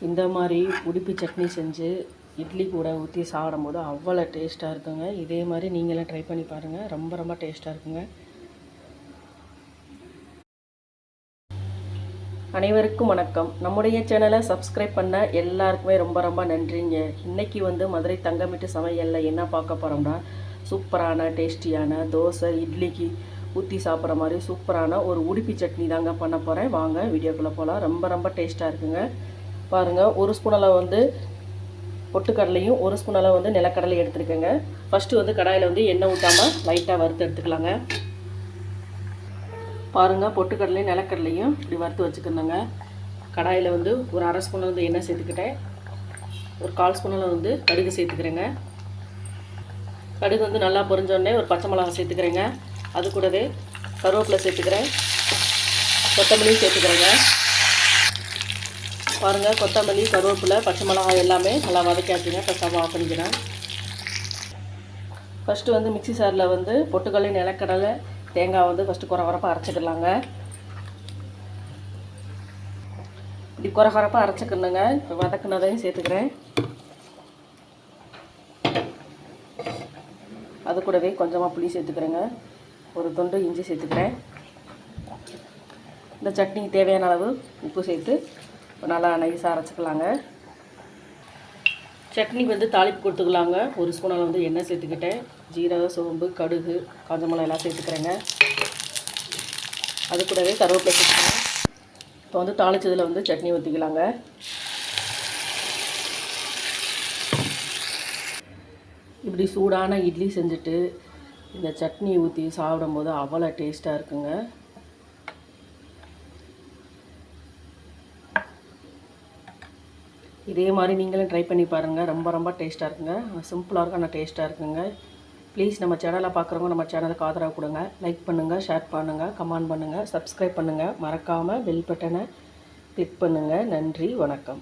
இந்த மாதிரி உடுப்பி சட்னி செஞ்சு இட்லி கூட ஊற்றி சாப்பிடும்போது அவ்வளோ டேஸ்ட்டாக இருக்குங்க. இதே மாதிரி நீங்களும் ட்ரை பண்ணி பாருங்கள். ரொம்ப ரொம்ப டேஸ்ட்டாக இருக்குங்க. அனைவருக்கும் வணக்கம். நம்முடைய சேனலை சப்ஸ்கிரைப் பண்ண எல்லாருக்குமே ரொம்ப ரொம்ப நன்றிங்க. இன்றைக்கி மதுரை தங்கமிட்டு சமையலில் என்ன பார்க்க போகிறோம்னா, சூப்பரான டேஸ்டியான தோசை இட்லிக்கு ஊற்றி சாப்பிட்ற மாதிரி சூப்பரான ஒரு உடுப்பி சட்னி தாங்க பண்ண போகிறேன். வாங்க வீடியோக்குள்ளே போகலாம். ரொம்ப ரொம்ப டேஸ்ட்டாக இருக்குங்க. பாருங்கள், ஒரு ஸ்பூன் அளவு பொட்டுக்கடலையும் ஒரு ஸ்பூன் அளவு நிலக்கடலை எடுத்துருக்கேங்க. ஃபஸ்ட்டு கடாயில் எண்ணெய் ஊற்றாமல் லைட்டாக வறுத்து எடுத்துக்கலாங்க. பாருங்கள், பொட்டுக்கடலையும் நிலக்கடலையும் இப்படி வறுத்து வச்சுக்கணுங்க. கடாயில் ஒரு அரை ஸ்பூன் எண்ணெய் சேர்த்துக்கிட்டேன். ஒரு 1/4 ஸ்பூனில் கடுகு சேர்த்துக்கிறேங்க. கடுகு நல்லா பொரிஞ்சோடனே ஒரு பச்சை மிளகாய் சேர்த்துக்கிறேங்க. அது கூடவே கருவேப்பிலை சேர்த்துக்கிறேன். கொத்தமல்லியும் சேர்த்துக்கிறேங்க. பாருங்கள், கொத்தமல்லி கருவேப்பிலை பச்சை மிளகாய் எல்லாமே நல்லா வதக்கியாச்சுங்க. இப்போ ஸ்டவ் ஆஃப் பண்ணிக்கிறேன். ஃபஸ்ட்டு மிக்ஸி சாரில் பொட்டுக்கடலை நிலக்கடலை தேங்காய் ஃபஸ்ட்டு குறப்பாக அரைச்சிக்கலாங்க. இப்படி குறப்பாக அரைச்சிக்கணுங்க. இப்போ வதக்குனதையும் சேர்த்துக்கிறேன். அது கூடவே கொஞ்சமாக புளி சேர்த்துக்கிறேங்க. ஒரு துண்டு இஞ்சி சேர்த்துக்கிறேன். இந்த சட்னிக்கு தேவையான அளவு உப்பு சேர்த்து நல்லா நைஸாக அரைச்சிக்கலாங்க. சட்னி தாளிப்பு கொடுத்துக்கலாங்க. ஒரு ஸ்பூன் அளவு எண்ணெய் சேர்த்துக்கிட்டேன். ஜீரகம், சோம்பு, கடுகு, காஞ்ச மிளகாய் எல்லாம் சேர்த்துக்கிறேங்க. அது கூடவே கருவேப்பிலை சேர்த்துக்கிறேன். இப்போ தாளிச்சதில் சட்னி ஊற்றிக்கலாங்க. இப்படி சூடான இட்லி செஞ்சுட்டு இந்த சட்னி ஊற்றி சாப்பிடும்போது அவ்வளோ டேஸ்ட்டாக இருக்குங்க. இதே மாதிரி நீங்களும் ட்ரை பண்ணி பாருங்கள். ரொம்ப ரொம்ப டேஸ்ட்டாக இருக்குங்க. சிம்பிளாக இருக்கும், ஆனால் டேஸ்ட்டாக இருக்குங்க. ப்ளீஸ் நம்ம சேனலை பார்க்குறவங்க நம்ம சேனலுக்கு ஆதரவு கொடுங்க. லைக் பண்ணுங்கள், ஷேர் பண்ணுங்கள், கமெண்ட் பண்ணுங்கள், சப்ஸ்கிரைப் பண்ணுங்கள். மறக்காமல் பெல் பட்டனை கிளிக் பண்ணுங்கள். நன்றி, வணக்கம்.